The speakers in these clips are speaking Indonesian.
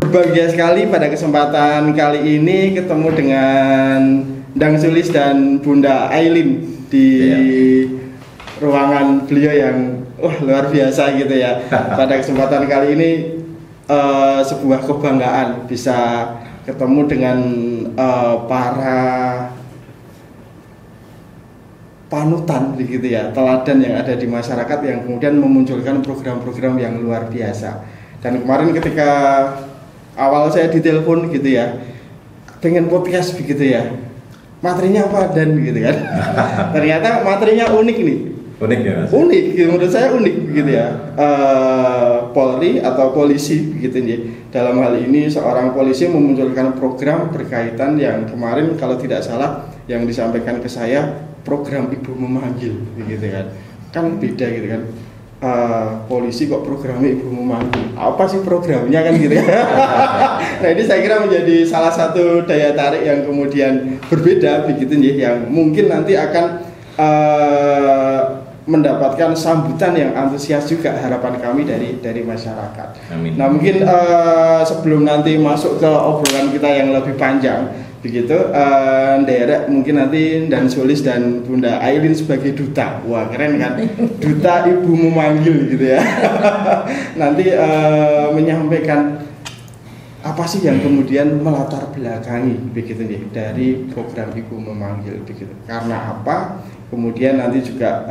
Berbahagia sekali pada kesempatan kali ini ketemu dengan Dang Sulis dan Bunda Aileen di ruangan beliau yang luar biasa gitu ya. Pada kesempatan kali ini sebuah kebanggaan bisa ketemu dengan para panutan begitu ya, teladan yang ada di masyarakat yang kemudian memunculkan program-program yang luar biasa. Dan kemarin ketika awal saya ditelepon gitu ya, pengen podcast begitu ya, materinya apa dan gitu kan. Ternyata materinya unik nih. Unik ya Mas? Unik, menurut saya unik begitu ya. Polri atau polisi begitu nih. Dalam hal ini seorang polisi memunculkan program berkaitan yang kemarin kalau tidak salah yang disampaikan ke saya, program ibu memanggil begitu kan. Kan beda gitu kan. Polisi kok programnya ibu memanggil, apa sih programnya kan gitu ya. Nah ini saya kira menjadi salah satu daya tarik yang kemudian berbeda begitu nih, yang mungkin nanti akan mendapatkan sambutan yang antusias juga, harapan kami dari masyarakat. Amin. Nah mungkin sebelum nanti masuk ke obrolan kita yang lebih panjang begitu, Derek mungkin nanti Dan Sulis dan Bunda Aileen sebagai duta, wah keren kan, duta ibu memanggil gitu ya. Nanti menyampaikan apa sih yang kemudian melatar belakangi begitu nih dari program ibu memanggil begitu, karena apa, kemudian nanti juga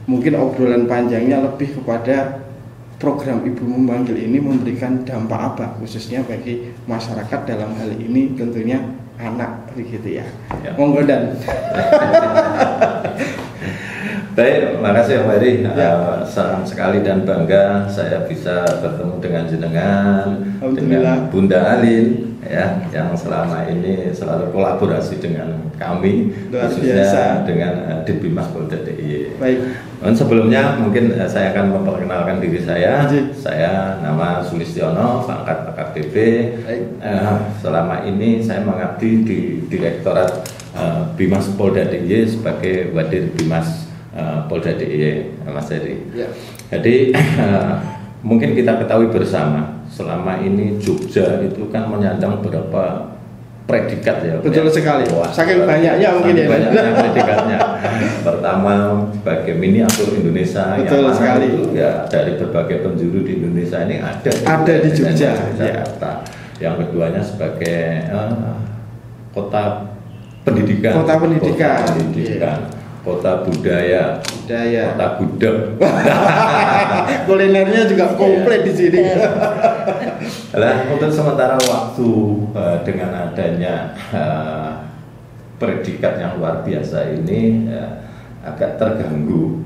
mungkin obrolan panjangnya lebih kepada program ibu memanggil ini memberikan dampak apa khususnya bagi masyarakat, dalam hal ini tentunya anak begitu ya. Monggo Dan. Baik, makasih Om Heri. Senang sekali dan bangga saya bisa bertemu dengan jenengan, dengan Bunda Aileen ya, yang selama ini selalu kolaborasi dengan kami, khususnya dengan Ditbimas Polda DIY. Baik. Dan sebelumnya mungkin saya akan memperkenalkan diri saya. Saya nama Sulistiono, pangkat AKBP. Selama ini saya mengabdi di Direktorat Bimas Polda DIY sebagai Wadir Bimas Polda DIY, Mas Heri. Jadi mungkin kita ketahui bersama, selama ini Jogja itu kan menyandang beberapa predikat ya. Betul sekali. Saking banyaknya mungkin ya. Banyaknya predikatnya. Pertama sebagai miniatur Indonesia. Betul yang sekali. Itu ya dari berbagai penjuru di Indonesia ini ada di Jogja. Jakarta. Yang keduanya sebagai kota pendidikan. Kota pendidikan. Kota budaya, kota gudeg. Kulinernya juga komplit di sini. Lah untuk sementara waktu dengan adanya predikat yang luar biasa ini agak terganggu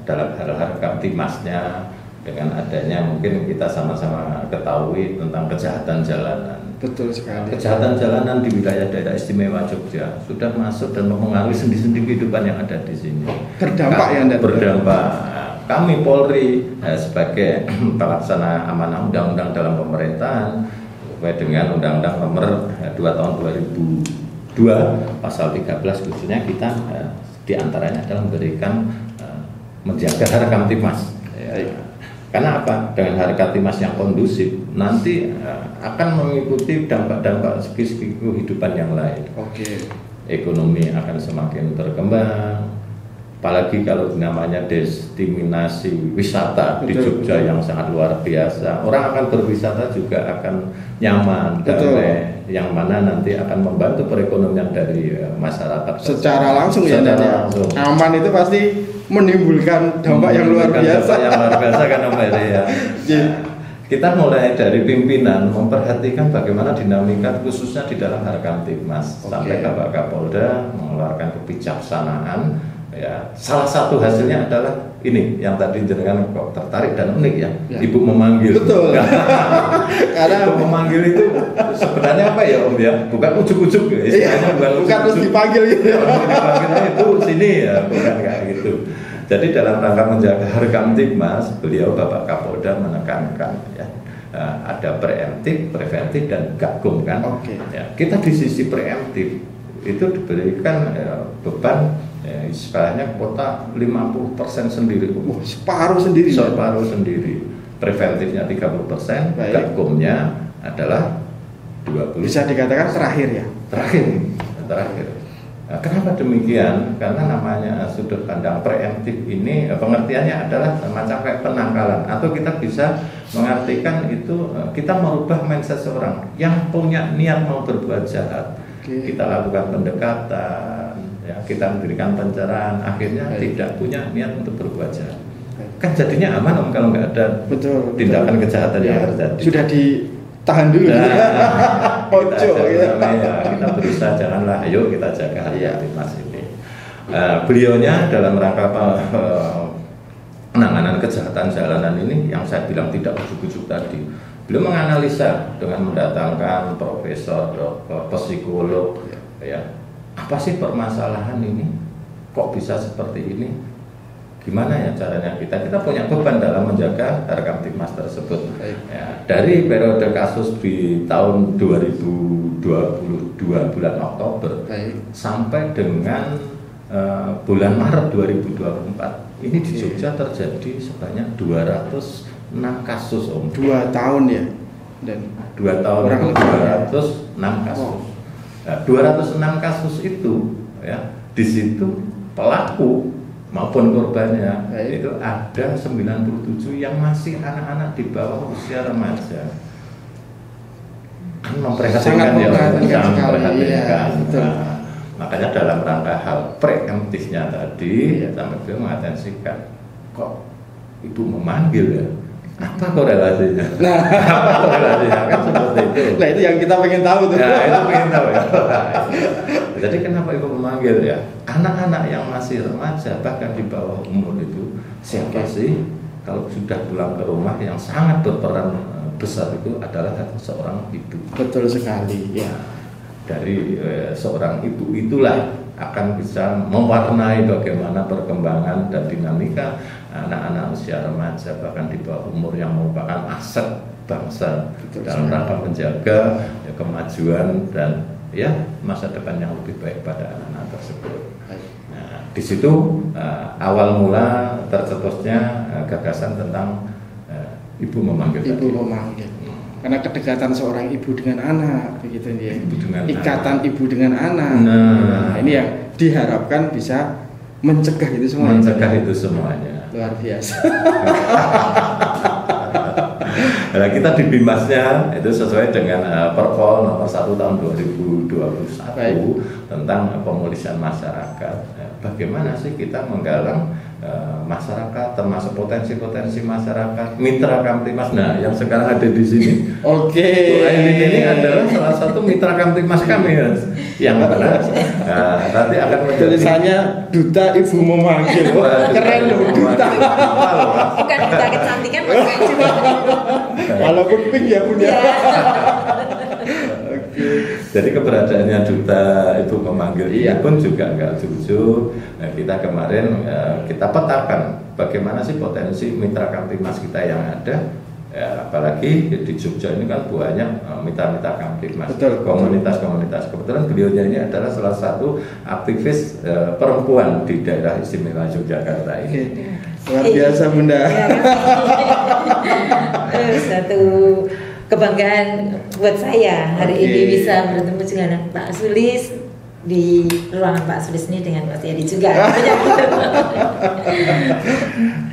dalam hal-hal Kamtibmasnya, dengan adanya mungkin kita sama-sama ketahui tentang kejahatan jalanan. Betul sekali. Kejahatan jalanan di wilayah daerah istimewa Jogja sudah masuk dan mempengaruhi sendi-sendi kehidupan yang ada di sini. Berdampak ya, berdampak. Kami Polri sebagai pelaksana amanah undang-undang dalam pemerintahan sesuai dengan Undang-Undang Nomor 2 Tahun 2002 Pasal 13 khususnya kita diantaranya adalah memberikan menjaga harkat Kamtibmas. Karena apa? Dengan harkat Kamtibmas yang kondusif nanti akan mengikuti dampak-dampak segi kehidupan yang lain. Ekonomi akan semakin berkembang, apalagi kalau namanya destinasi wisata di Jogja yang sangat luar biasa. Orang akan berwisata juga akan nyaman, damai, yang mana nanti akan membantu perekonomian dari masyarakat secara langsung ya. Langsung. Aman itu pasti menimbulkan dampak yang luar biasa. Dampak yang luar biasa kan Om Heri ya. Kita mulai dari pimpinan memperhatikan bagaimana dinamika khususnya di dalam harkat Kamtibmas sampai Bapak Kapolda mengeluarkan kebijaksanaan. Ya, salah satu hasilnya adalah ini yang tadi jenengan kok tertarik dan unik ya. Ibu memanggil. Betul. Karena ibu memanggil itu sebenarnya apa ya Om ya? Bukan ujuk-ujuk ya. Bukan terus dipanggil gitu. Dipanggilnya itu sini ya, bukan kayak gitu. Jadi dalam rangka menjaga harkat Kamtibmas, beliau Bapak Kapolda menekankan ya, ada preemptif, preventif dan gakum kan. Ya, kita di sisi preemptif itu diberikan beban istilahnya kuota 50% sendiri. Separuh sendiri. Separuh sendiri. preventifnya 30%, Baik. gakumnya adalah 20%. Bisa dikatakan terakhir ya. Terakhir. Nah, kenapa demikian? Karena namanya sudut pandang preemptif ini pengertiannya adalah semacam kayak penangkalan, atau kita bisa mengartikan itu kita merubah mindset seorang yang punya niat mau berbuat jahat. Kita lakukan pendekatan, ya, kita memberikan pencerahan, akhirnya tidak punya niat untuk berbuat jahat. Kan jadinya aman kalau nggak ada tindakan kejahatan yang terjadi. Sudah ditahan dulu. Kita berusaha janganlah, ayo kita jaga hati Mas ini. Beliaunya dalam rangka penanganan kejahatan jalanan ini yang saya bilang tidak ujuk-ujuk tadi, beliau menganalisa dengan mendatangkan profesor, dokter, psikolog, ya, apa sih permasalahan ini, kok bisa seperti ini, gimana ya caranya kita punya beban dalam menjaga harga Kamtibmas tersebut. Ya, dari periode kasus di tahun 2022 bulan Oktober sampai dengan bulan Maret 2024 ini di Jogja terjadi sebanyak 206 kasus Om. 2 tahun ya, dan 2 tahun itu 206 kasus. Nah, 206 kasus itu ya, di situ pelaku maupun korbannya itu ada 97 yang masih anak-anak di bawah usia remaja. Kan memprihatinkan ya, sangat memprihatinkan. Makanya dalam rangka hal preemptifnya tadi, sampai beliau mengatensikan, kok ibu memanggil ya? Apa korelasinya? Apa korelasinya? Kan seperti itu. Nah itu yang kita pengen tahu tuh. Ya, itu pengen tahu ya. Jadi kenapa ibu memanggil ya? Anak-anak yang masih remaja bahkan di bawah umur itu siapa sih? Kalau sudah pulang ke rumah yang sangat berperan besar itu adalah seorang ibu. Betul sekali. Ya. Dari seorang ibu itulah akan bisa mewarnai bagaimana perkembangan dan dinamika anak-anak usia remaja bahkan di bawah umur yang merupakan aset bangsa. Betul, dalam rangka menjaga kemajuan dan ya masa depan yang lebih baik pada anak-anak tersebut. Nah, di situ awal mula tercetusnya gagasan tentang ibu memanggil. Ibu memanggil. Karena kedekatan seorang ibu dengan anak, begitu ya. Ikatan ibu dengan anak. Nah, ini yang diharapkan bisa mencegah itu semuanya. Mencegah itu semuanya. Luar biasa. Nah, kita di Bimasnya itu sesuai dengan Perpol nomor 1 tahun 2021 tentang pemulihan masyarakat. Bagaimana sih kita menggalang masyarakat, termasuk potensi-potensi masyarakat, mitra Kamtibmas. Nah, yang sekarang ada di sini. Oke. Ini adalah salah satu mitra Kamtibmas kami yang benar. Nanti akan tulisannya Duta Ibu Memanggil. Keren loh, Duta. Bukan duta kecantikan maksudnya. Walaupun pink ya punya. Jadi keberadaannya Duta Ibu Memanggil ini pun juga nggak jujur. Nah, kita kemarin kita petakan bagaimana sih potensi mitra Kamtibmas kita yang ada. Ya, apalagi di Jogja ini kan banyak mitra-mitra Kamtibmas, komunitas-komunitas. Kebetulan beliaunya ini adalah salah satu aktivis perempuan di daerah istimewa Yogyakarta ini. Luar biasa Bunda. Satu kebanggaan buat saya hari ini bisa bertemu dengan Pak Sulis di ruangan Pak Sulis ini dengan Mas Yadi juga.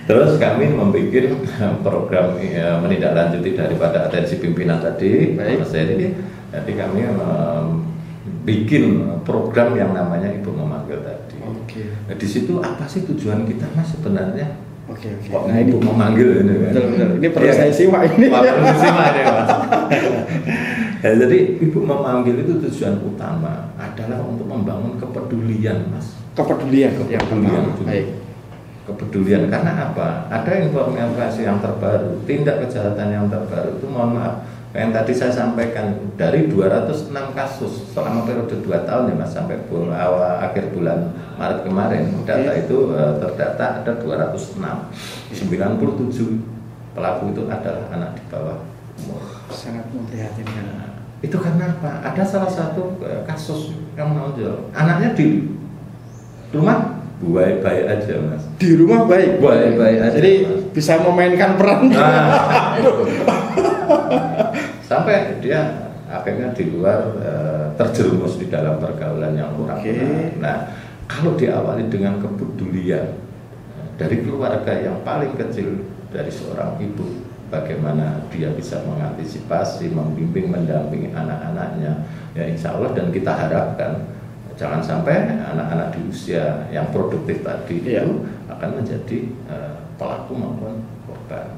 Terus kami membuat program menindaklanjuti daripada atensi pimpinan tadi, Mas Yadi. Jadi kami bikin program yang namanya Ibu Memanggil tadi. Nah, di situ apa sih tujuan kita Mas sebenarnya? Kok nah, Ibu memanggil ini kan? Betul. Ini perlu saya simak ini. Perlu simak ini Mas. Ya, jadi Ibu memanggil itu tujuan utama adalah untuk membangun kepedulian Mas. Kepedulian. Kepedulian karena apa? Ada informasi yang terbaru, tindak kejahatan yang terbaru itu mohon maaf yang tadi saya sampaikan dari 206 kasus selama periode 2 tahun ya Mas sampai akhir bulan Maret kemarin data itu terdata ada 206 97 pelaku itu adalah anak di bawah umur. Sangat memprihatinkan. Itu karena apa? Ada salah satu kasus yang menonjol anaknya di rumah baik-baik aja Mas. Di rumah baik. Baik-baik aja. Jadi Mas. bisa memainkan peran. Sampai dia akhirnya di luar terjerumus di dalam pergaulan yang kurang benar. Nah, kalau diawali dengan kepedulian dari keluarga yang paling kecil, dari seorang ibu, bagaimana dia bisa mengantisipasi, membimbing, mendampingi anak-anaknya, ya insya Allah. Dan kita harapkan jangan sampai anak-anak di usia yang produktif tadi itu akan menjadi pelaku maupun korban.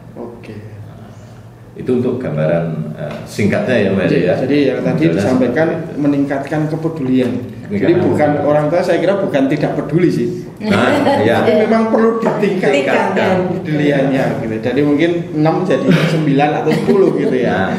Itu untuk gambaran singkatnya ya Mbak ya. Jadi yang tadi disampaikan meningkatkan kepedulian. Jadi bukan orang tua, saya kira bukan tidak peduli sih. Tapi memang perlu ditingkatkan kepeduliannya gitu. Jadi mungkin 6 jadi 9 atau 10 gitu ya.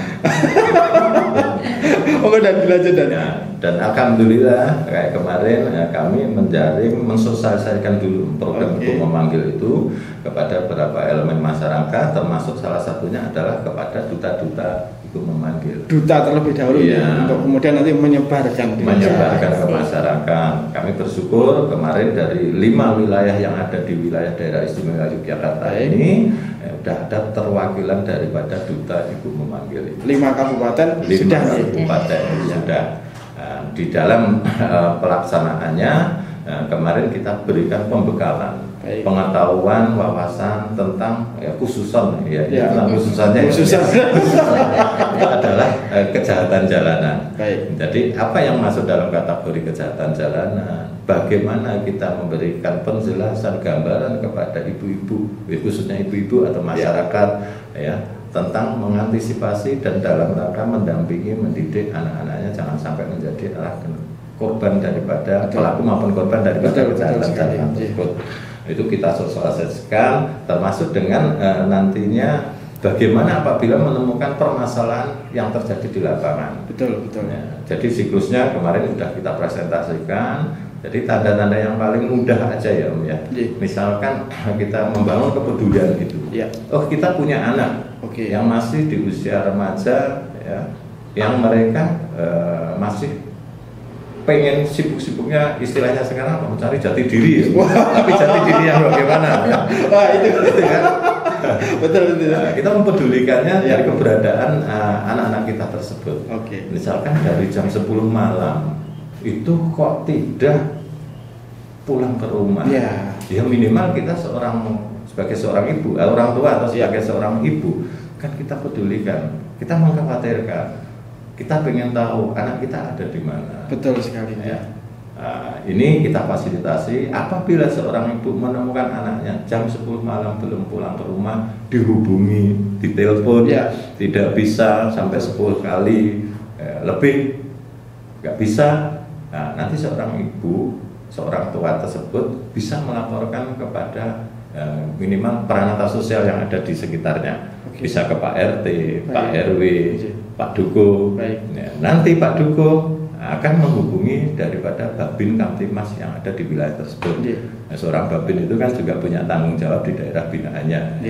Dan alhamdulillah kayak kemarin kami menjaring, mensosialisasikan dulu program untuk memanggil itu kepada beberapa elemen masyarakat, termasuk salah satunya adalah kepada duta-duta itu memanggil. Duta terlebih dahulu untuk kemudian nanti menyebarkan ke masyarakat. Kami bersyukur kemarin dari 5 wilayah yang ada di wilayah daerah istimewa Yogyakarta ini sudah ada terwakilan daripada duta ibu memanggil itu. 5 kabupaten sudah. Di dalam pelaksanaannya kemarin kita berikan pembekalan, pengetahuan, wawasan tentang khususan khususannya adalah kejahatan jalanan. Jadi apa yang masuk dalam kategori kejahatan jalanan, bagaimana kita memberikan penjelasan, gambaran kepada ibu-ibu, khususnya ibu-ibu atau masyarakat tentang mengantisipasi dan dalam rangka mendampingi, mendidik anak-anaknya jangan sampai menjadi korban daripada pelaku maupun korban daripada kejahatan jalanan tersebut. Itu kita sosialisasikan, termasuk dengan nantinya bagaimana apabila menemukan permasalahan yang terjadi di lapangan. Jadi siklusnya kemarin sudah kita presentasikan. Jadi tanda-tanda yang paling mudah aja ya Om ya. Misalkan kita membangun kepedulian itu. Oh, kita punya anak yang masih di usia remaja yang mereka masih pengen sibuk-sibuknya, istilahnya sekarang apa, mencari jati diri tapi jati diri yang bagaimana? Itu kan. Betul. Kita mempedulikannya dari keberadaan anak-anak kita tersebut. Misalkan dari jam 10 malam itu kok tidak pulang ke rumah. Ya minimal kita sebagai seorang ibu, orang tua atau sebagai seorang ibu kan kita pedulikan, kita mengkhawatirkan, kita pengen tahu anak kita ada di mana. Betul sekali. Ini kita fasilitasi apabila seorang ibu menemukan anaknya jam 10 malam belum pulang ke rumah, dihubungi, ditelepon, tidak bisa sampai 10 kali lebih, nggak bisa. Nanti seorang ibu, seorang tua tersebut bisa melaporkan kepada minimal peranata sosial yang ada di sekitarnya. Bisa ke Pak RT, Pak RW, Pak Duko. Nanti Pak Duko akan menghubungi daripada Babin Kamtimas yang ada di wilayah tersebut. Seorang Babin itu kan juga punya tanggung jawab di daerah binaannya.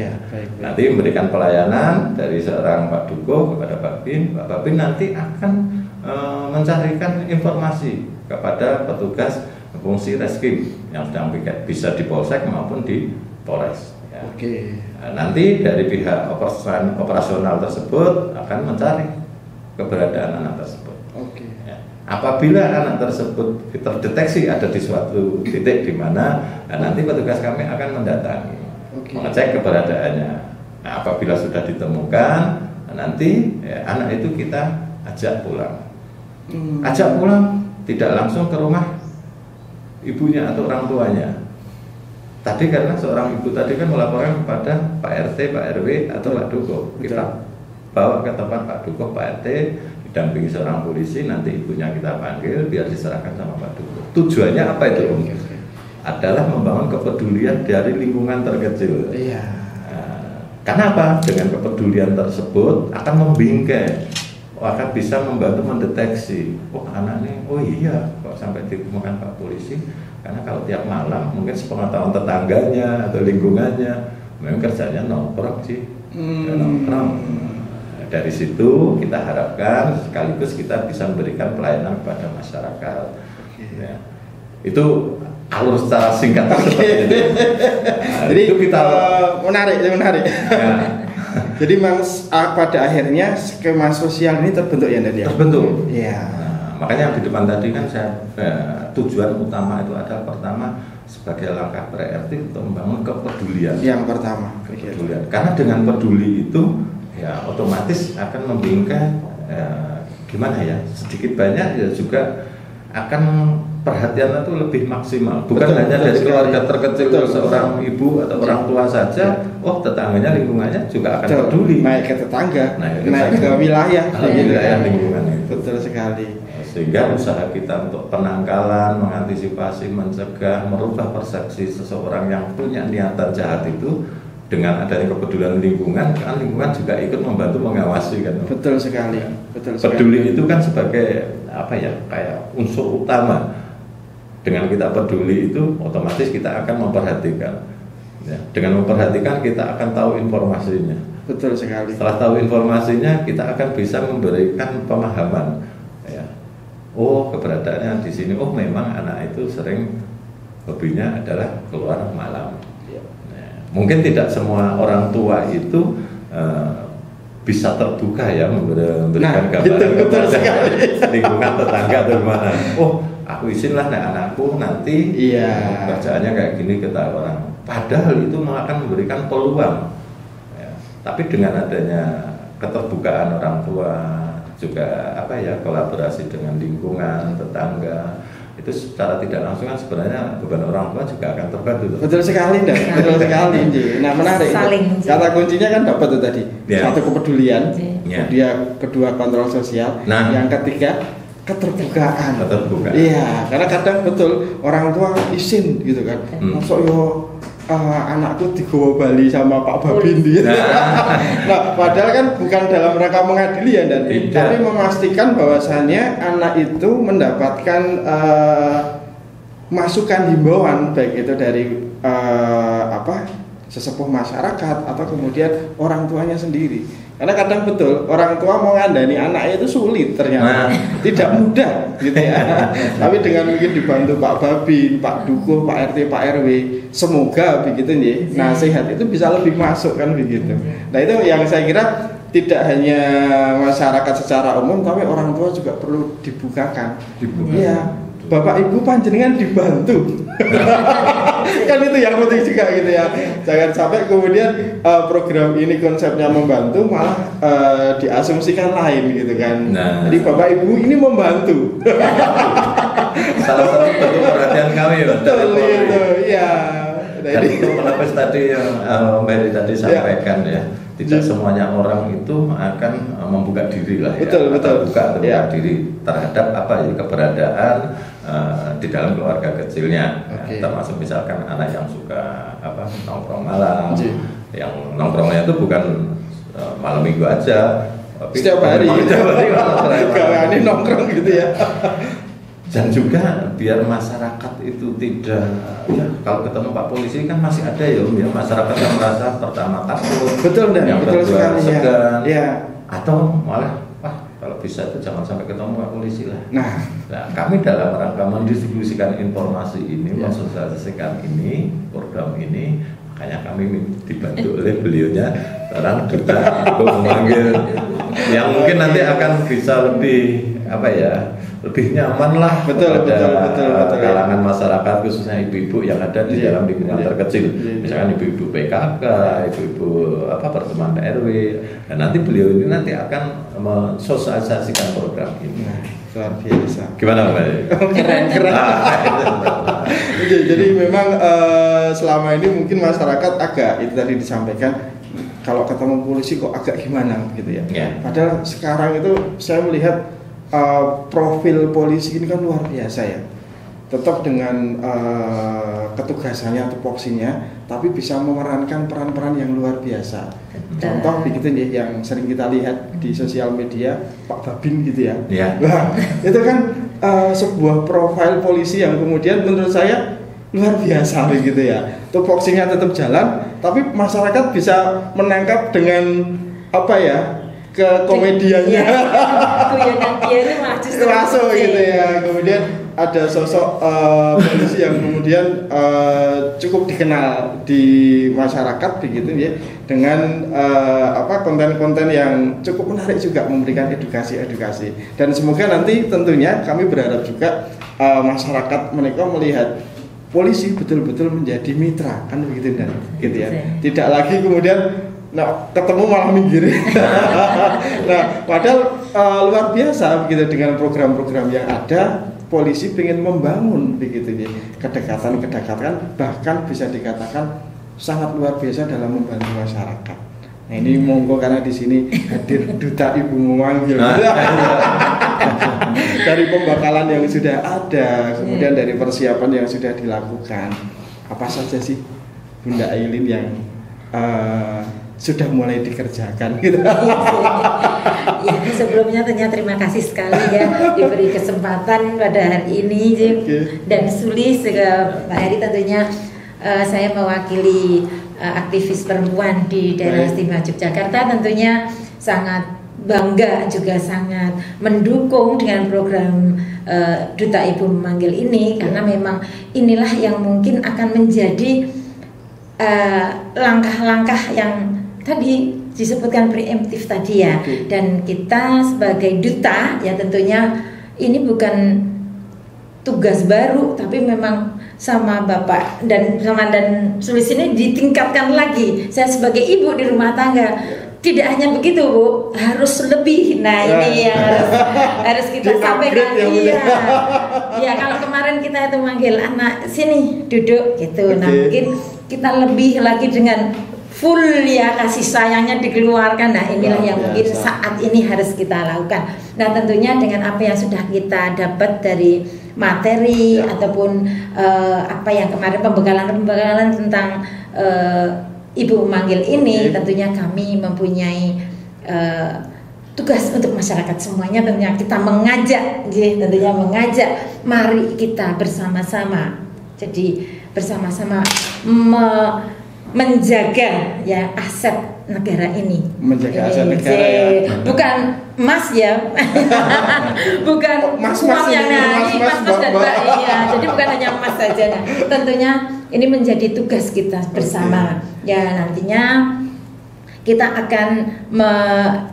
Nanti memberikan pelayanan dari seorang Pak Duko kepada Babin. Pak Babin nanti akan mencarikan informasi kepada petugas fungsi reskrim yang sedang bisa di Polsek maupun di Polres. Nanti dari pihak operasional tersebut akan mencari keberadaan anak tersebut. Apabila anak tersebut terdeteksi ada di suatu titik di mana, nanti petugas kami akan mendatangi, mengecek keberadaannya. Apabila sudah ditemukan, nanti anak itu kita ajak pulang. Ajak pulang tidak langsung ke rumah ibunya atau orang tuanya. Tadi karena seorang ibu tadi kan melaporkan kepada Pak RT, Pak RW atau Pak Duko. Kita bawa ke tempat Pak Duko, Pak RT, didampingi seorang polisi, nanti ibunya kita panggil biar diserahkan sama Pak Duko. Tujuannya apa itu? Adalah membangun kepedulian dari lingkungan terkecil. Karena apa? Dengan kepedulian tersebut akan membingkai, akan bisa membantu mendeteksi, anak ini, kok sampai ditemukan Pak polisi. Karena kalau tiap malam mungkin sepengetahuan tetangganya atau lingkungannya, memang kerjanya nongkrong sih, nongkrong. Dari situ kita harapkan sekaligus kita bisa memberikan pelayanan kepada masyarakat. Itu alur secara singkat seperti itu. Nah, Jadi itu kita menarik. ya, Jadi memang pada akhirnya skema sosial ini terbentuk ya, Dan ya. terbentuk. Iya. Nah, makanya di depan tadi kan tujuan utama itu adalah pertama sebagai langkah preemptif untuk membangun kepedulian. Yang pertama. Kepedulian. Karena dengan peduli itu ya otomatis akan membingkai gimana ya, sedikit banyak ya juga akan perhatian itu lebih maksimal, bukan Betul, hanya betul dari sekali. keluarga terkecil Betul, seorang ibu atau orang tua saja, tetangganya, lingkungannya juga akan Betul. peduli. Naik ke tetangga, Naik ke naik ke tetangga. wilayah, Kalau gitu wilayah kan. lingkungan itu. Betul sekali. Sehingga usaha kita untuk penangkalan, mengantisipasi, mencegah, merubah persepsi seseorang yang punya niatan jahat itu dengan adanya kepedulian lingkungan, kan lingkungan juga ikut membantu mengawasi kan. Betul sekali. Betul sekali. Peduli itu kan sebagai apa ya, kayak unsur utama. Dengan kita peduli itu otomatis kita akan memperhatikan. Ya, dengan memperhatikan kita akan tahu informasinya. Betul sekali. Setelah tahu informasinya, kita akan bisa memberikan pemahaman. Ya. Oh, keberadaannya di sini. Oh, memang anak itu sering hobinya adalah keluar malam. Nah, mungkin tidak semua orang tua itu bisa terbuka ya memberikan gambaran betul kepada lingkungan tetangga atau gimana. Oh, aku izinlah anakku nanti Iya. kerjaannya kayak gini ke orang. Padahal itu malah akan memberikan peluang. Ya. Tapi dengan adanya keterbukaan orang tua, juga apa ya, kolaborasi dengan lingkungan, tetangga, itu secara tidak langsung kan sebenarnya beban orang tua juga akan terbantu. Betul sekali, Dan. Betul sekali, Nji. Nah, menarik. Saling. Kata kuncinya kan dapat tuh tadi. Ya. Satu kepedulian, Ya. kedua kontrol sosial, Nah. yang ketiga keterbukaan. Keterbukaan. Iya, karena kadang betul orang tua izin gitu kan. Masuk yo anakku digawa Bali sama Pak Babin dia. Nah, padahal kan bukan dalam rangka mengadili ya, Dan, Tidak. tapi memastikan bahwasannya anak itu mendapatkan masukan himbauan, baik itu dari sesepuh masyarakat atau kemudian orang tuanya sendiri. Karena kadang betul orang tua mau ngandani anaknya itu sulit ternyata, tidak mudah gitu ya. Tapi dengan mungkin dibantu Pak Babin, Pak Dukuh, Pak RT, Pak RW, semoga begitu nih, nasihat itu bisa lebih masuk kan begitu. Nah, itu yang saya kira tidak hanya masyarakat secara umum, tapi orang tua juga perlu dibukakan. Iya, Bapak Ibu panjenengan dibantu. Kan itu yang penting juga gitu ya. Jangan sampai kemudian program ini konsepnya membantu malah diasumsikan lain gitu kan. Nah. Jadi Bapak Ibu ini membantu. Salah satu bentuk perhatian kami ya. Betul itu, iya. Dan itu melapis tadi yang Mary tadi sampaikan ya. Tidak semuanya orang itu akan membuka diri lah ya. Betul. Terbuka Ya. diri terhadap apa ya, keberadaan di dalam keluarga kecilnya. Oke. Ya, termasuk misalkan anak yang suka nongkrong malam, Ji. yang nongkrongnya itu bukan malam minggu aja, tapi Setiap hari. malam. Gaweane nongkrong gitu ya. Dan juga biar masyarakat itu tidak ya, kalau ketemu Pak Polisi kan masih ada ya masyarakat yang merasa pertama takut, Betul, Dan. yang Betul kedua sekali ya. segan, Ya. atau malah kalau bisa itu jangan sampai ketemu Pak Polisi lah. Nah, Kami dalam rangka mendistribusikan informasi ini, Ya. mensosialisasikan ini, program ini, makanya kami dibantu oleh beliaunya sekarang duta untuk memanggil yang mungkin nanti akan bisa lebih lebih nyaman lah Betul. kalangan masyarakat, khususnya ibu-ibu yang ada di dalam lingkungan terkecil, misalkan ibu-ibu PKK, ibu-ibu pertemuan RW, dan nanti beliau ini nanti akan mensosialisasikan program ini. nah, luar biasa. Gimana Mbak? Keren. Jadi memang selama ini mungkin masyarakat agak itu tadi disampaikan, kalau ketemu polisi kok agak gimana gitu ya. Ya. Padahal sekarang itu saya melihat profil polisi ini kan luar biasa ya. Tetap dengan ketugasannya, tupoksinya, tapi bisa memerankan peran-peran yang luar biasa. Contoh begitu nih yang sering kita lihat di sosial media, Pak Babin gitu ya. Ya. Wah, itu kan sebuah profil polisi yang kemudian menurut saya luar biasa begitu ya. Tupoksinya tetap jalan, tapi masyarakat bisa menangkap dengan kekomediannya. Guyonan dia itu malah justru Masuk gitu ya. Kemudian ada sosok polisi yang kemudian cukup dikenal di masyarakat begitu ya, dengan konten-konten yang cukup menarik juga, memberikan edukasi. Dan semoga nanti tentunya kami berharap juga masyarakat mereka melihat polisi betul-betul menjadi mitra, kan begitu dan gitu ya. Tidak lagi kemudian ketemu malah minggir. Nah, padahal luar biasa begitu dengan program-program yang ada, polisi ingin membangun begitu ya, kedekatan, bahkan bisa dikatakan sangat luar biasa dalam membantu masyarakat. Nah, ini monggo karena di sini hadir Duta Ibu Memanggil. Dari pembekalan yang sudah ada, kemudian dari persiapan yang sudah dilakukan, apa saja sih Bunda Aylin yang sudah mulai dikerjakan gitu. Ya, sebelumnya terima kasih sekali ya diberi kesempatan pada hari ini dan Sulis Pak Heri, tentunya saya mewakili aktivis perempuan di daerah istimewa Yogyakarta, tentunya sangat bangga juga sangat mendukung dengan program Duta Ibu Memanggil ini, karena memang inilah yang mungkin akan menjadi langkah-langkah yang tadi disebutkan preemptif tadi ya. Dan kita sebagai duta ya tentunya ini bukan tugas baru, tapi memang sama Bapak dan Sulis ini ditingkatkan lagi. Saya sebagai ibu di rumah tangga tidak hanya begitu Bu, harus lebih. Nah ini yang harus kita sampaikan. Iya, kalau kemarin kita itu manggil anak sini duduk gitu. Nah mungkin kita lebih lagi dengan full ya, kasih sayangnya dikeluarkan. Nah inilah yang mungkin saat ini harus kita lakukan. Nah tentunya dengan apa yang sudah kita dapat dari materi ataupun apa yang kemarin pembekalan tentang Ibu Memanggil ini, tentunya kami mempunyai tugas untuk masyarakat semuanya. Tentunya kita mengajak, tentunya mengajak, mari kita bersama-sama. Jadi bersama-sama menjaga ya aset negara ini. Menjaga aset negara ya. Bukan emas ya. Bukan mas yang mas dan Mbak. Iya, jadi bukan hanya emas saja. Nah, tentunya ini menjadi tugas kita bersama. Ya nantinya kita akan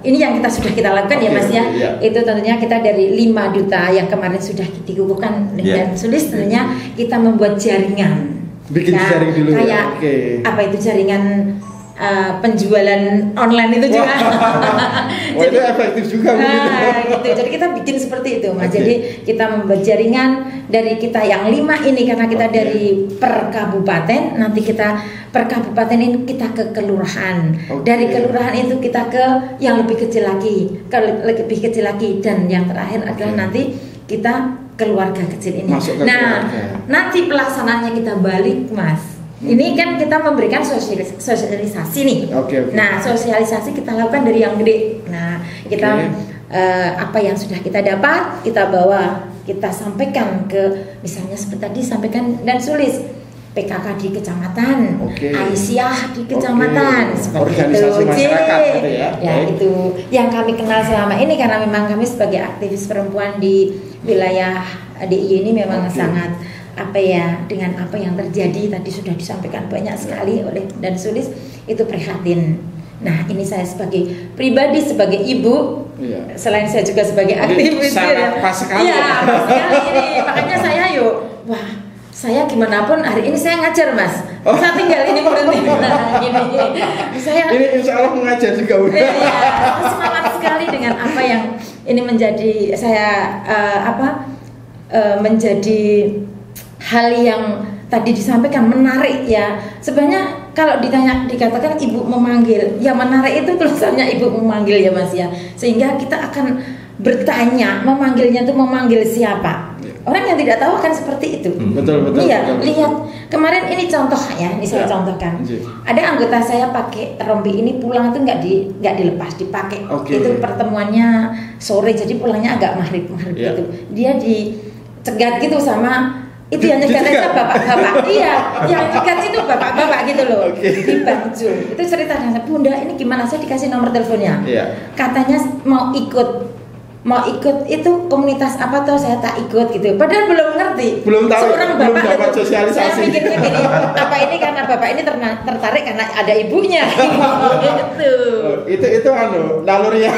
ini yang sudah kita lakukan ya Mas ya. Itu tentunya kita dari 5 duta yang kemarin sudah dikukuhkan dan Sulis, tentunya kita membuat jaringan. Bikin jaring dulu kayak ya. Apa itu jaringan penjualan online itu juga. Jadi itu efektif juga gitu. Jadi kita bikin seperti itu Mas. Jadi kita membuat jaringan dari kita yang 5 ini, karena kita dari per kabupaten, nanti kita per kabupaten ini kita ke kelurahan. Dari kelurahan itu kita ke yang lebih kecil lagi, dan yang terakhir adalah nanti kita keluarga kecil ini. Nah, nanti pelaksanaannya kita balik Mas. Ini kan kita memberikan sosialisasi nih. Nah, sosialisasi kita lakukan dari yang gede. Nah, kita apa yang sudah kita dapat, kita bawa, kita sampaikan ke, misalnya seperti tadi sampaikan dan Sulis, PKK di kecamatan, Aisyah di kecamatan, organisasi masyarakat gitu ya. Ya itu yang kami kenal selama ini, karena memang kami sebagai aktivis perempuan di wilayah DIY ini memang sangat dengan apa yang terjadi tadi sudah disampaikan banyak sekali oleh dan Sulis, itu prihatin. Nah ini saya sebagai pribadi, sebagai ibu, selain saya juga sebagai aktivis, pas sekali. Pas sekali ini, makanya saya saya gimana pun hari ini saya ngajar Mas. Saya tinggal ini berhenti. Saya ini insya Allah mengajar juga udah. Semangat sekali dengan apa yang ini menjadi saya menjadi hal yang tadi disampaikan menarik ya. Sebenarnya kalau dikatakan Ibu Memanggil, ya menarik itu tulisannya Ibu Memanggil ya Mas ya. Sehingga kita akan bertanya, memanggilnya itu memanggil siapa? Orang yang tidak tahu akan seperti itu. Betul. Iya, lihat kemarin ini contoh ya, ini saya contohkan. Ada anggota saya pakai rompi ini pulang itu nggak dilepas, dipakai. Itu pertemuannya sore, jadi pulangnya agak maghrib gitu. Dia dicegat gitu sama itu yang nyegatnya bapak-bapak. Iya, yang nyegat itu bapak-bapak gitu loh. Di baju. Itu ceritanya, Bunda ini gimana, saya dikasih nomor teleponnya. Katanya mau ikut mau ikut itu komunitas apa tuh, saya tak ikut gitu. Padahal belum ngerti. Belum tahu, seorang belum bapak dapat itu, sosialisasi. saya pikirnya gini, apa ini karena bapak ini tertarik karena ada ibunya gitu. Itu nalurinya.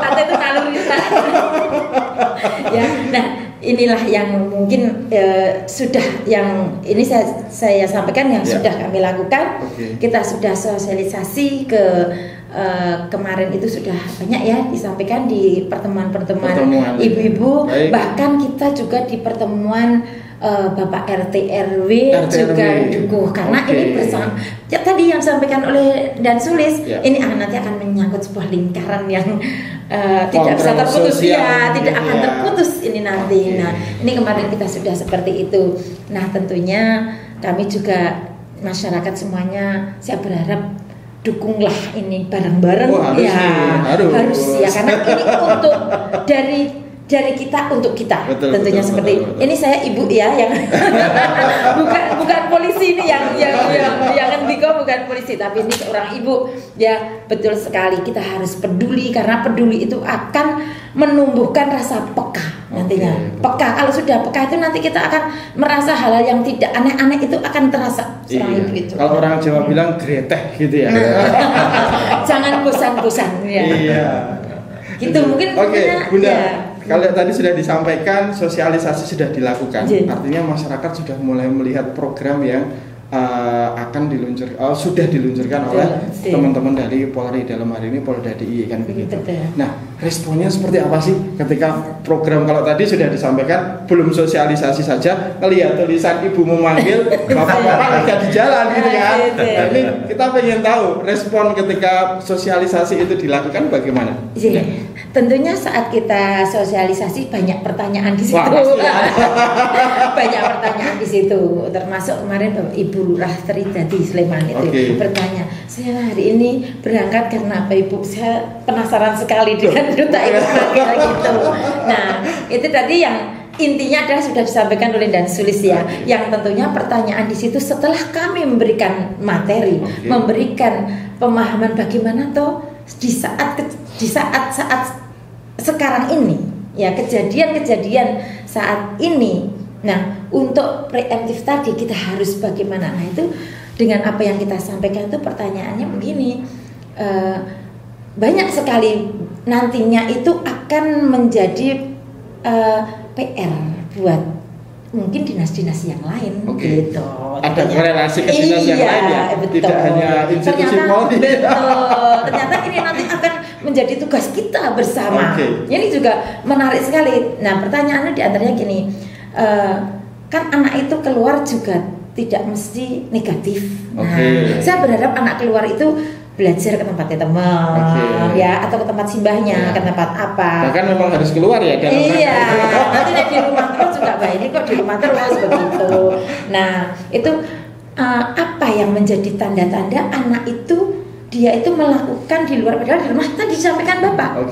Atau itu naluri ya. Nah, inilah yang mungkin sudah yang ini saya sampaikan yang sudah kami lakukan. Kita sudah sosialisasi ke kemarin itu sudah banyak ya disampaikan di pertemuan ibu-ibu, bahkan kita juga di pertemuan Bapak RT RW juga dukung karena ini bersama ya, tadi yang disampaikan oleh Dan Sulis ini nanti akan menyangkut sebuah lingkaran yang tidak bisa terputus tidak akan terputus ini nanti. Nah, ini kemarin kita sudah seperti itu. Nah, tentunya kami juga masyarakat semuanya saya berharap dukunglah ini bareng-bareng. Harus ya karena ini untuk dari kita untuk kita. Tentunya seperti ini saya ibu ya yang bukan polisi ini yang Biko bukan polisi tapi ini seorang ibu ya, betul sekali kita harus peduli karena peduli itu akan menumbuhkan rasa peka nantinya. Peka, kalau sudah peka itu nanti kita akan merasa hal-hal yang tidak aneh-aneh itu akan terasa seorang ibu itu. Kalau orang Jawa bilang greteh gitu ya. Jangan bosan-bosan ya. Iya. Gitu mungkin. Bunda. Ya. Kalau tadi sudah disampaikan sosialisasi sudah dilakukan, artinya masyarakat sudah mulai melihat program yang akan sudah diluncurkan oleh teman-teman dari Polri, dalam hari ini Polda DIY kan begitu. Nah, responnya seperti apa sih ketika program, kalau tadi sudah disampaikan belum sosialisasi saja ngelihat tulisan ibu memanggil bapak-bapak agak di jalan gitu kan. Nah, ini kita pengen tahu respon ketika sosialisasi itu dilakukan bagaimana? Tentunya saat kita sosialisasi banyak pertanyaan di situ. Banyak pertanyaan di situ. Termasuk kemarin Bapak Ibu Lurah Tridadi Sleman itu bertanya, saya hari ini berangkat karena apa Ibu? Saya penasaran sekali dengan duta itu gitu. Nah, itu tadi yang intinya adalah sudah disampaikan oleh Dan Sulis ya. Yang tentunya pertanyaan di situ setelah kami memberikan materi, memberikan pemahaman bagaimana toh di saat sekarang ini ya, kejadian-kejadian saat ini. Nah, untuk preemptif tadi kita harus bagaimana? Nah, itu dengan apa yang kita sampaikan itu pertanyaannya begini, banyak sekali nantinya itu akan menjadi PR buat mungkin dinas-dinas yang lain gitu. Ada korelasi ke dinas yang lain ya, tidak hanya institusi Polri. Ternyata ini nanti akan menjadi tugas kita bersama. Ini juga menarik sekali. Nah, pertanyaannya diantaranya gini, kan anak itu keluar juga tidak mesti negatif. Nah, saya berharap anak keluar itu belajar ke tempatnya teman, ya, atau ke tempat simbahnya, ke tempat apa. Bahkan memang harus keluar ya. Iya, nanti di rumah terus juga baik. Ini kok di rumah terus begitu. Nah, itu apa yang menjadi tanda-tanda anak itu dia itu melakukan di luar, padahal di rumah tadi disampaikan Bapak.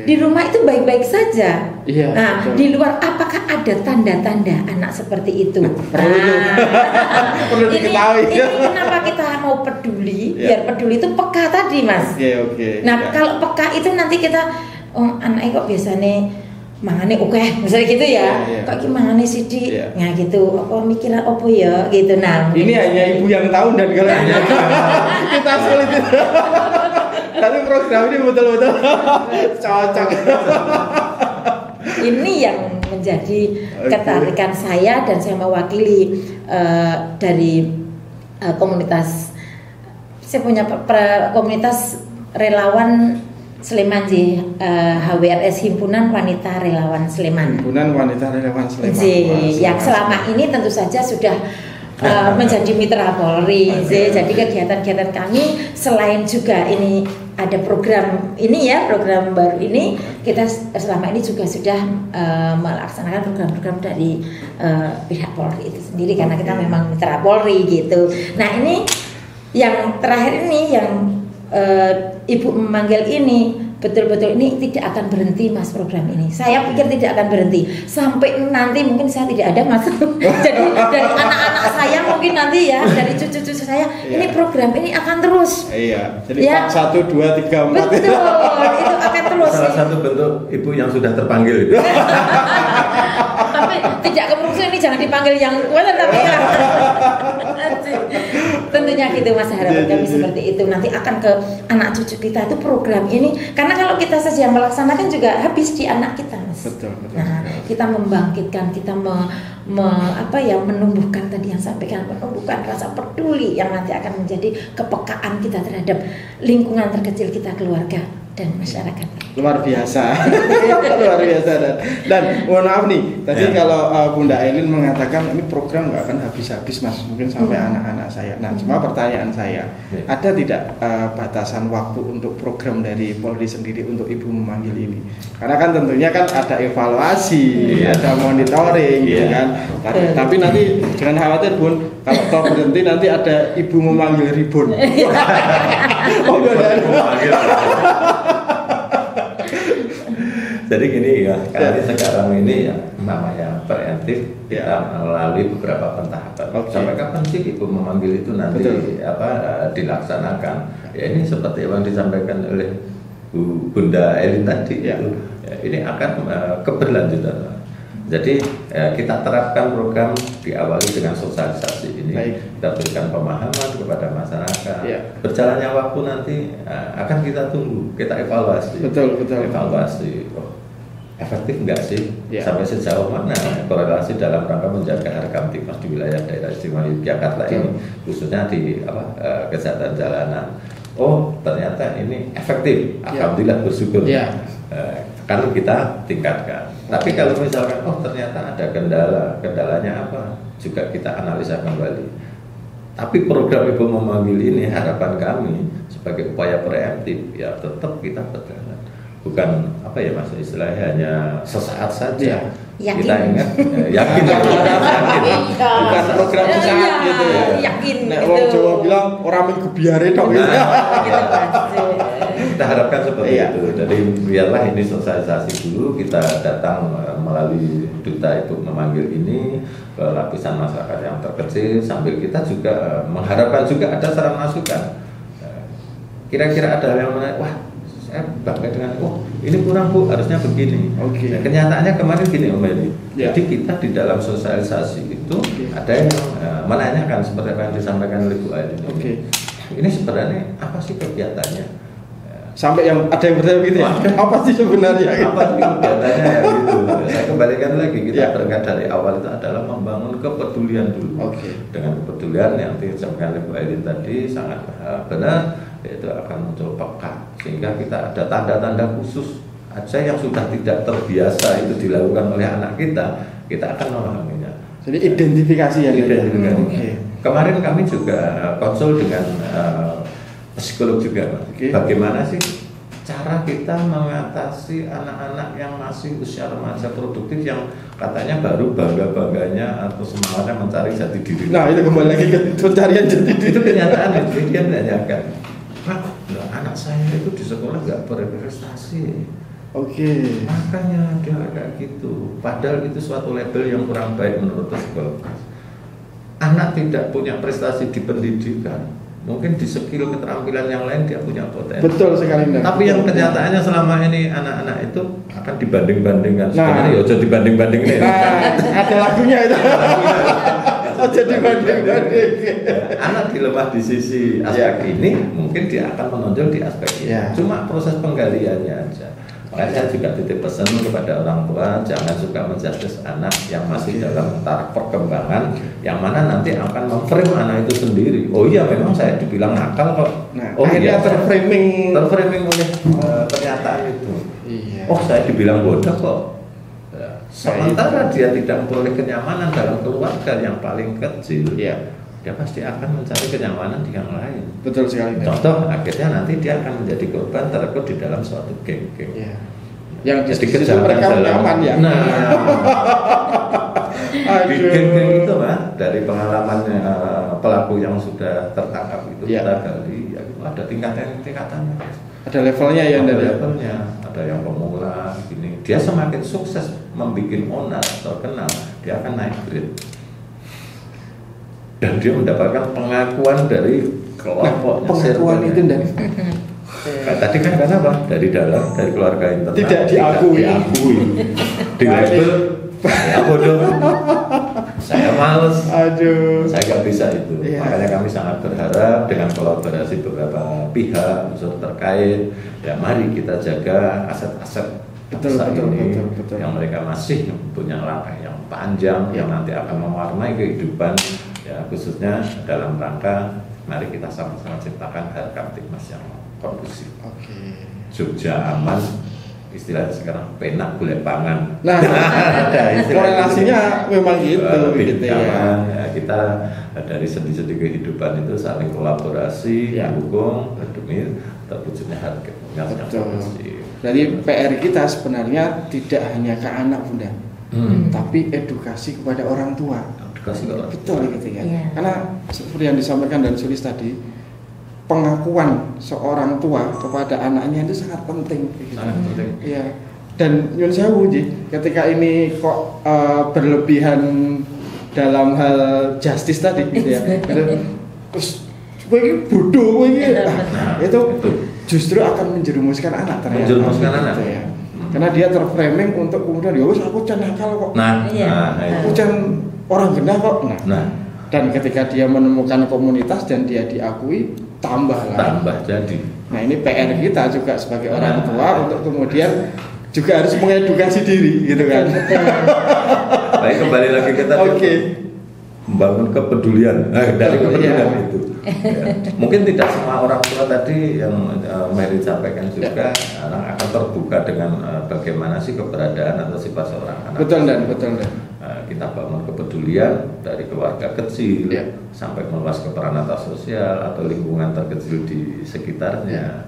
Di rumah itu baik-baik saja. Nah, betul. Di luar apakah ada tanda-tanda anak seperti itu? Perlu diketahui. Ini kenapa kita mau peduli? Biar peduli itu peka tadi, Mas. Nah, kalau peka itu nanti kita anaknya kok biasanya mangane misalnya gitu ya. Kok gimana sih Di? Nah gitu, apa mikiran apa ya gitu. Nah, ini hanya ibu yang tahu dan kalau kita sulit. Tapi program ini betul-betul cocok. Ini yang menjadi ketarikan saya dan saya mewakili dari komunitas. Saya punya komunitas relawan Sleman HWRS Himpunan Wanita Relawan Sleman. Himpunan Wanita Relawan Sleman. Yang selama ini tentu saja sudah menjadi mitra Polri. Jadi kegiatan-kegiatan kami selain juga ini ada program ini ya, program baru ini, kita selama ini juga sudah melaksanakan program-program dari pihak Polri itu sendiri karena kita memang mitra Polri gitu. Nah, ini yang terakhir ini yang Ibu memanggil ini betul-betul ini tidak akan berhenti Mas program ini. Saya pikir tidak akan berhenti sampai nanti mungkin saya tidak ada Mas. Jadi dari anak-anak saya mungkin nanti ya, dari cucu-cucu saya, ini program ini akan terus. Iya. Jadi ya. 1, 2, 3, 4. Betul, itu akan terus. Salah satu bentuk ibu yang sudah terpanggil itu. Tapi tidak kemudian ini jangan dipanggil yang kuat tapi ya. Tentunya gitu Mas, harapan kami seperti itu. Nanti akan ke anak cucu kita itu program ini, karena kalau kita saja melaksanakan juga habis di anak kita Mas. Betul. Nah, kita membangkitkan, kita menumbuhkan tadi yang sampaikan, menumbuhkan rasa peduli yang nanti akan menjadi kepekaan kita terhadap lingkungan terkecil kita, keluarga dan masyarakat. Luar biasa. Luar biasa. Dan mohon maaf nih, tadi kalau Bunda Aileen mengatakan ini program nggak akan habis-habis Mas, mungkin sampai anak-anak saya. Nah, cuma pertanyaan saya, ada tidak batasan waktu untuk program dari Polri sendiri untuk Ibu memanggil ini? Karena kan tentunya kan ada evaluasi, ada monitoring gitu kan. Tapi nanti jangan khawatir Bun, kalau toh berhenti nanti ada Ibu memanggil ribun. Oh enggak ada. Jadi gini ya, karena sekarang ini ya namanya preemptif, kita melalui beberapa pentahapan. Sampai kapan sih Ibu memanggil itu nanti dilaksanakan? Ya ini seperti yang disampaikan oleh Bunda Aileen tadi, itu ya, ini akan keberlanjutan. Jadi kita terapkan program diawali dengan sosialisasi ini. Kita berikan pemahaman kepada masyarakat. Berjalannya waktu nanti akan kita tunggu, kita evaluasi. Betul. Evaluasi. Efektif enggak sih? Sampai sejauh mana korelasi dalam rangka menjaga harga Kamtipmas di wilayah daerah istimewa Yogyakarta ini, khususnya di kesehatan jalanan. Oh, ternyata ini efektif. Alhamdulillah, bersyukur. Karena kita tingkatkan. Tapi kalau misalkan ternyata ada kendalanya apa? Juga kita analisa kembali. Tapi program Ibu memanggil ini, harapan kami sebagai upaya preemptif ya tetap kita berjalan. Bukan Mas, istilahnya hanya sesaat saja. Yakin. Kita ingat yakin. Bukan program sesaat gitu ya. Yakin. Nek wong Jawa bilang orang minggu biare dong gitu. Kita harapkan seperti itu. Jadi biarlah ini sosialisasi dulu, kita datang melalui duta Ibu memanggil ini ke lapisan masyarakat yang terkecil, sambil kita juga mengharapkan juga ada saran masukan. Kira-kira ada yang menarik, wah saya bangga dengan, ini kurang Bu, harusnya begini. Nah, kenyataannya kemarin gini Om Heri. Jadi kita di dalam sosialisasi itu ada yang menanyakan seperti apa yang disampaikan oleh Bu Aileen. Ini sebenarnya apa sih kegiatannya? Sampai yang ada yang bertanya gitu ya, apa sih sebenarnya? Apa sih kegiatannya ya gitu. Saya kembalikan lagi, kita berangkat dari awal itu adalah membangun kepedulian dulu. Dengan kepedulian yang disampaikan oleh Bu Aileen tadi sangat benar, yaitu akan muncul peka, sehingga kita ada tanda-tanda khusus aja yang sudah tidak terbiasa itu dilakukan oleh anak kita akan memahaminya. Jadi identifikasi ya. Kemarin kami juga konsul dengan psikolog juga, bagaimana sih cara kita mengatasi anak-anak yang masih usia remaja produktif yang katanya baru bangga-bangganya atau semangatnya mencari jati diri. Nah itu kembali lagi ke pencarian jati diri. Itu kenyataan itu, dia menanyakan, anak saya itu di sekolah nggak berprestasi. Makanya dia kayak gitu. Padahal itu suatu label yang kurang baik menurut psikolog. Anak tidak punya prestasi di pendidikan, mungkin di skill keterampilan yang lain dia punya potensi. Betul sekali. Tapi yang kenyataannya selama ini anak-anak itu akan dibanding-bandingkan. Sebenarnya ya jadi banding-bandingnya. Ada lagunya itu. Jadi banding-banding. Anak dilemah di sisi aspek ini, mungkin dia akan menonjol di aspek ini. Cuma proses penggaliannya aja. Makanya saya juga titip pesan kepada orang tua, jangan suka menjudge anak yang masih dalam taraf perkembangan, yang mana nanti akan memframe anak itu sendiri. Oh iya, memang saya dibilang nakal kok. Akhirnya terframing oleh pernyataan itu. Saya dibilang bodoh kok. Sementara dia tidak memperoleh kenyamanan dalam keluarga yang paling kecil, dia pasti akan mencari kenyamanan di yang lain. Betul sekali. Contoh, akhirnya nanti dia akan menjadi korban terekrut di dalam suatu geng-geng. Yang jadi mereka nyaman ya. Di geng-geng itu dari pengalaman pelaku yang sudah tertangkap itu kita gali, ada tingkatan-tingkatannya. Ada levelnya ya, ada dari levelnya, ada yang pemula gini. Dia semakin sukses membuat owner terkenal, dia akan naik grade. Dan dia mendapatkan pengakuan dari kelompoknya. Pengakuan itu dari Tadi kan karena apa? Dari dalam, dari keluarga internal Tidak diakui. Di label, ya bodoh. Saya males. Aduh. Saya nggak bisa itu. Iya. Makanya kami sangat berharap dengan kolaborasi beberapa pihak unsur terkait. Ya mari kita jaga aset-aset bangsa ini yang mereka masih punya langkah yang panjang yang nanti akan mewarnai kehidupan. Ya khususnya dalam rangka mari kita sama-sama ciptakan Harkamtibmas yang kondusif. Jogja aman, istilahnya sekarang penak golek pangan. Nah, korelasinya memang gitu, lebih gitu aman. ya. Ya, kita dari sendi-sendi kehidupan itu saling kolaborasi, mendukung demi terwujudnya Harkamtibmas yang kondusif. Jadi PR kita sebenarnya tidak hanya ke anak Bunda, tapi edukasi kepada orang tua. Betul gitu ya. Karena seperti yang disampaikan dan Sulis tadi, pengakuan seorang tua kepada anaknya itu sangat penting. Gitu. Sangat penting. Iya. Dan nyun sewu ketika ini kok berlebihan dalam hal justice tadi gitu ya. Terus kowe iki bodoh kowe iki. Itu justru akan menjerumuskan anak ternyata. Menjerumuskan anak. Gitu ya. Karena dia terframing untuk kemudian ya wis aku can nakal kok. Aku can orang genah kok. Dan ketika dia menemukan komunitas dan dia diakui, tambah jadi. Nah ini PR kita juga sebagai orang tua untuk kemudian juga harus mengedukasi diri gitu kan. Baik, kembali lagi kita membangun kepedulian dari kepedulian itu. Ya. Mungkin tidak semua orang tua tadi yang Mary sampaikan juga anak akan terbuka dengan bagaimana sih keberadaan atau sifat seorang anak. Betul dan. Kita bangun kepedulian dari keluarga kecil sampai meluas ke peranata sosial atau lingkungan terkecil di sekitarnya.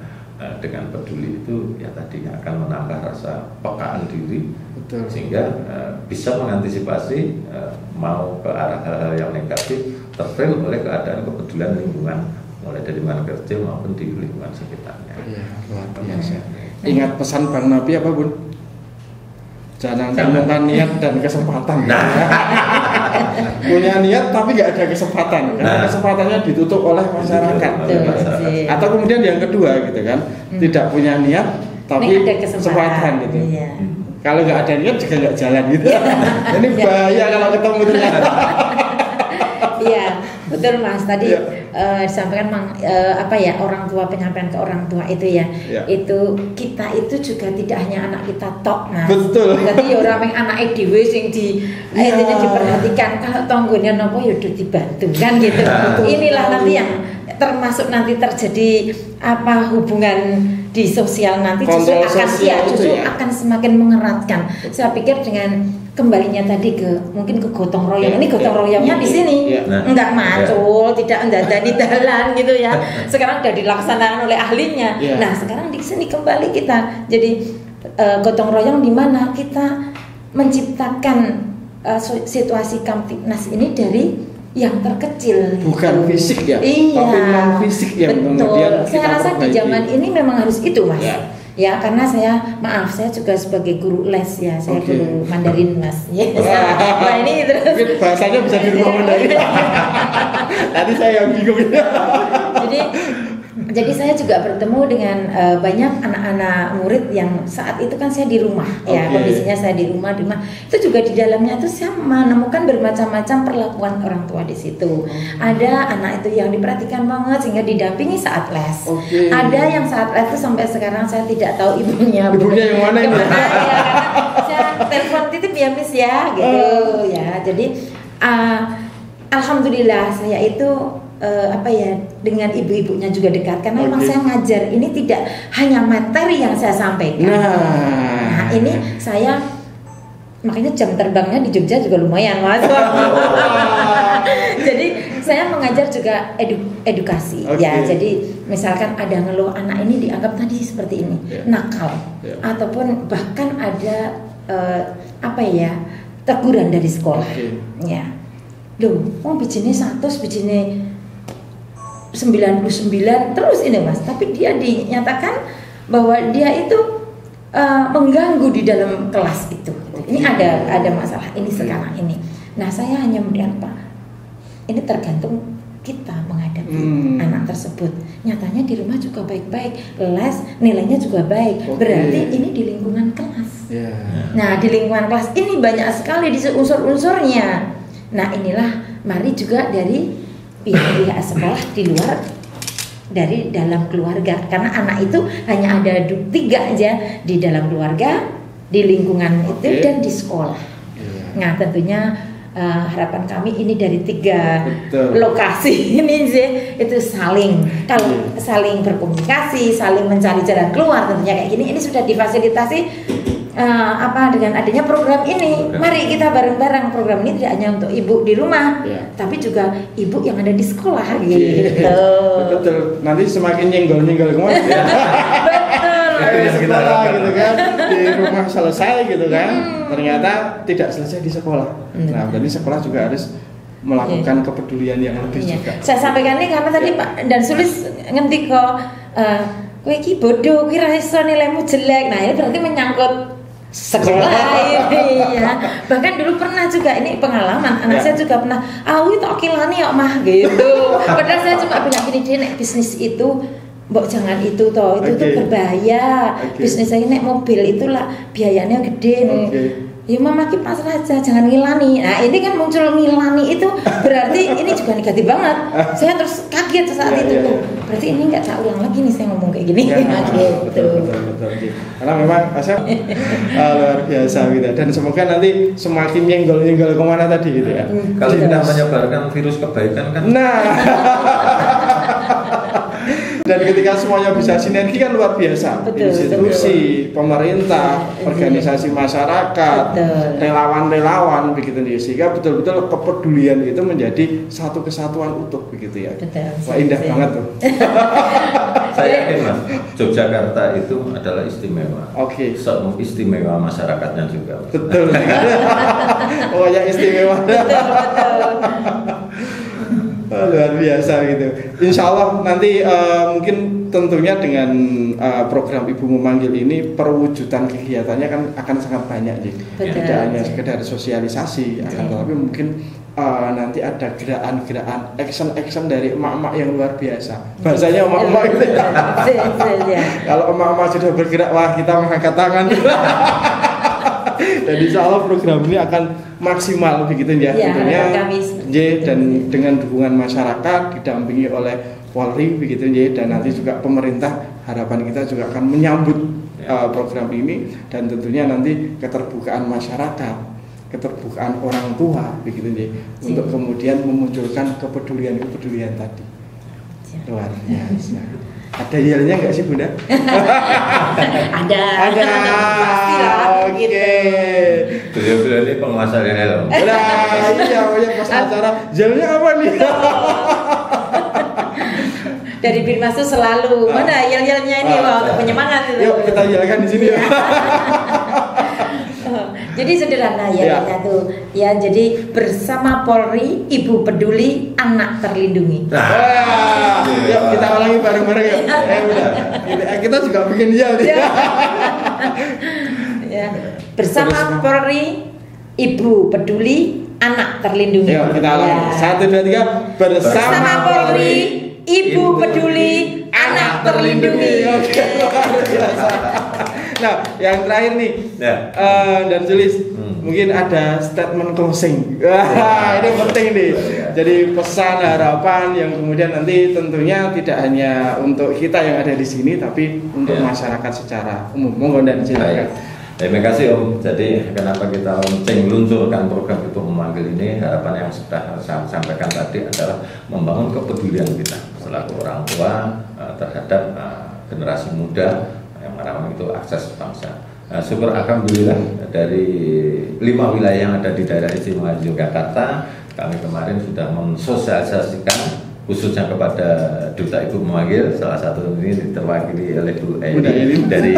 Dengan peduli itu ya tadi akan menambah rasa pekaan diri. Betul. Sehingga bisa mengantisipasi mau ke arah hal-hal yang negatif terframe oleh keadaan kepedulian lingkungan mulai dari mana kecil maupun di lingkungan sekitarnya. Iya, luar biasa. Ingat pesan Bang Nabi apa Bun? Jangan temukan niat dan kesempatan. Punya niat tapi nggak ada kesempatan karena kesempatannya ditutup oleh masyarakat. Atau kemudian yang kedua gitu kan, tidak punya niat tapi ada kesempatan gitu. Kalau nggak ada niat juga nggak jalan gitu. Ini bahaya kalau ketemu ternyata. Iya, betul Mas. Tadi disampaikan orang tua, penyampaian ke orang tua itu ya. Itu kita itu juga tidak hanya anak kita tok, Mas. Betul. Jadi ya orang yang anak dhewe sing intinya diperhatikan. Kalau tonggone nopo ya udah dibantu kan gitu. Inilah nanti yang termasuk nanti terjadi hubungan di sosial nanti justru akan semakin mengeratkan. Saya pikir dengan kembalinya tadi mungkin ke gotong royong. Ini gotong royongnya di sini enggak macul, tidak ndadani dalan gitu ya. Sekarang sudah dilaksanakan oleh ahlinya. Nah, sekarang di sini kembali kita jadi gotong royong di mana kita menciptakan situasi Kamtibmas ini dari yang terkecil. Bukan fisik ya, tapi non fisik yang kemudian kita saya rasa di zaman ini memang harus itu Mas. Ya karena saya juga sebagai guru les ya, saya guru Mandarin Mas. Nah ini terus bahasanya bisa di rumah Mandarin. Nanti saya yang bingung. Jadi saya juga bertemu dengan banyak anak-anak murid yang saat itu kan saya di rumah ya, kondisinya saya di rumah itu juga di dalamnya itu saya menemukan bermacam-macam perlakuan orang tua di situ. Ada anak itu yang diperhatikan banget sehingga didampingi saat les. Ada yang saat les itu sampai sekarang saya tidak tahu ibunya yang mana ini? Ya, saya telepon titip ya Miss ya gitu ya. Jadi alhamdulillah saya itu dengan ibu-ibunya juga dekat karena memang saya ngajar ini tidak hanya materi yang saya sampaikan. Nah ini saya makanya jam terbangnya di Jogja juga lumayan Mas. Jadi saya mengajar juga edukasi ya. Jadi misalkan ada ngeluh anak ini dianggap tadi seperti ini nakal ataupun bahkan ada teguran dari sekolah ya. Loh, bijine 100 bijine 99 terus ini Mas, tapi dia dinyatakan bahwa dia itu mengganggu di dalam kelas itu. Ini ada masalah ini sekarang ini. Nah, saya hanya melihat Pak, ini tergantung kita menghadapi anak tersebut. Nyatanya di rumah juga baik-baik, les nilainya juga baik. Berarti ini di lingkungan kelas. Nah, di lingkungan kelas ini banyak sekali di unsur-unsurnya. Nah, inilah mari juga dari pihak sekolah di luar dari dalam keluarga, karena anak itu hanya ada 3 aja, di dalam keluarga, di lingkungan itu dan di sekolah. Nah, tentunya harapan kami ini dari 3 lokasi ini sih itu saling saling berkomunikasi, saling mencari jalan keluar tentunya kayak gini. Ini sudah difasilitasi dengan adanya program ini. Mari kita bareng-bareng, program ini tidak hanya untuk ibu di rumah, tapi juga ibu yang ada di sekolah gitu. Betul. Nanti semakin nyenggol kemana? Betul. Sekolah gitu kan, di rumah selesai gitu kan, ternyata tidak selesai di sekolah. Nah, berarti sekolah juga harus melakukan kepedulian yang lebih juga. Saya sampaikan ini karena tadi Pak dan Sulis ngerti kok, kowe iki bodoh, kowe ra iso nilaimu jelek. Nah, ini berarti menyangkut sekolah ini ya. Bahkan dulu pernah juga, ini pengalaman anak saya juga pernah, "Awi tak kilani ya mah" gitu. Padahal saya cuma bilang gini, "Dia nek bisnis itu mbok jangan itu toh, itu tuh berbahaya. Bisnis saya nek mobil itulah biayanya gede." Ya mama ki pasrah aja, jangan ngilani. Nah, ini kan muncul ngilani itu berarti ini juga negatif banget. Saya terus kaget saat itu. Berarti ini nggak tak ulang lagi nih saya ngomong kayak gini. Betul. Karena memang Asep luar biasa gitu. Dan semoga nanti semakin nyenggol kemana tadi gitu ya. Kalau kita menyebarkan virus kebaikan kan. Nah. Dan ketika semuanya bisa sinergi kan luar biasa. Institusi, pemerintah, organisasi masyarakat, relawan-relawan begitu nih, sehingga betul-betul kepedulian itu menjadi satu kesatuan utuh begitu ya. Wah, indah banget tuh. Saya yakin Mas, Yogyakarta itu adalah istimewa. Istimewa masyarakatnya juga. Betul. Pokoknya istimewa. Betul. Luar biasa gitu. Insya Allah nanti mungkin tentunya dengan program Ibu Memanggil ini perwujudan kegiatannya kan akan sangat banyak nih. Tidak hanya sekedar sosialisasi, akan tetapi mungkin nanti ada gerakan-gerakan, action dari emak-emak yang luar biasa. Bahasanya emak-emak itu. Kalau emak-emak sudah bergerak, wah kita mengangkat tangan. Dan insya Allah program ini akan maksimal begitu ya, tentunya dan dengan dukungan masyarakat didampingi oleh Polri begitu ya, dan nanti juga pemerintah, harapan kita juga akan menyambut program ini, dan tentunya nanti keterbukaan masyarakat, keterbukaan orang tua begitu ya, untuk kemudian memunculkan kepedulian tadi. Luar biasa. Ada yelnya nggak sih Bunda? Ada. Pastilah. Oke. Beliau ini penguasa helm. Nah, iya pas acara yelnya apa nih? Dari Binmas itu selalu mana yel-yelnya ini untuk penyemangat itu. Yuk kita yelkan di sini ya. Jadi sederhana ya tuh. Ya, jadi bersama Polri, Ibu peduli, anak terlindungi. Yuk kita ulangi bareng-bareng ya. Udah. Kita juga bikin yel nih. Ya. Bersama Polri, Ibu peduli, anak terlindungi. Yuk kita ulangi. 1, 2, 3. Bersama Polri, Ibu peduli, anak terlindungi. Oke. Nah, yang terakhir nih, dan Julis, mungkin ada statement closing. Ini penting nih. Jadi pesan harapan yang kemudian nanti tentunya tidak hanya untuk kita yang ada di sini, tapi untuk masyarakat secara umum. Monggo dan silakan. Terima kasih Om. Jadi kenapa kita luncurkan program Ibu Memanggil ini, harapan yang sudah saya sampaikan tadi adalah membangun kepedulian kita selaku orang tua terhadap generasi muda yang mana itu akses bangsa. Syukur alhamdulillah dari 5 wilayah yang ada di daerah istimewa Yogyakarta, kami kemarin sudah mensosialisasikan khususnya kepada Duta Ibu memanggil salah satu ini terwakili oleh Bu Bu Eni Eni. dari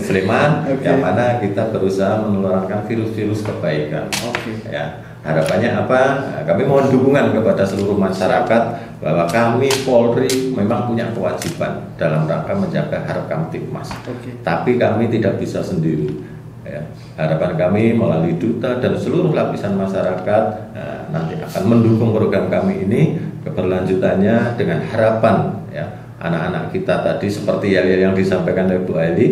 Sleman, Oke. yang mana kita berusaha menularkan virus-virus kebaikan. Oke. Ya, harapannya apa? Nah, kami mohon dukungan kepada seluruh masyarakat bahwa kami Polri memang punya kewajiban dalam rangka menjaga Harkam Tipmas. Oke. Tapi kami tidak bisa sendiri. Ya, harapan kami melalui duta dan seluruh lapisan masyarakat nanti akan mendukung program kami ini keberlanjutannya dengan harapan ya anak-anak kita tadi seperti yang disampaikan oleh Bu Aili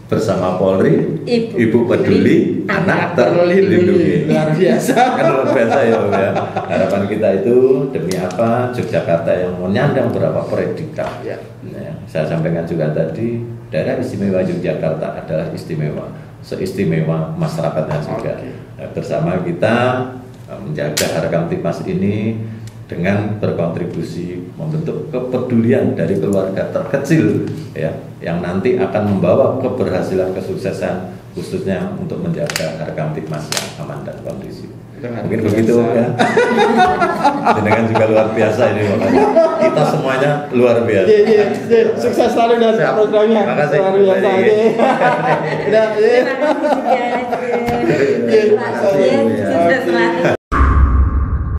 bersama Polri, Ibu peduli, anak terlindungi. Luar biasa. Kan luar biasa ya, Bu, ya. Harapan kita itu demi apa? Yogyakarta yang menyandang beberapa predikat. Ya. Ya, saya sampaikan juga tadi, daerah istimewa Yogyakarta adalah istimewa, seistimewa masyarakatnya juga. Oke. Nah, bersama kita menjaga Harkam Tipmas ini dengan berkontribusi membentuk kepedulian dari keluarga terkecil ya yang nanti akan membawa keberhasilan kesuksesan khususnya untuk menjaga Harkam Tipmas yang aman dan kondusif. Mungkin begitu ya. Dengan juga luar biasa ini makanya kita semuanya luar biasa. Iya. Sukses selalu dan Siap. programnya. Makasih. Luar biasa. Iya. Udah, iya. Terima kasih juga. Iya. Sukses selalu.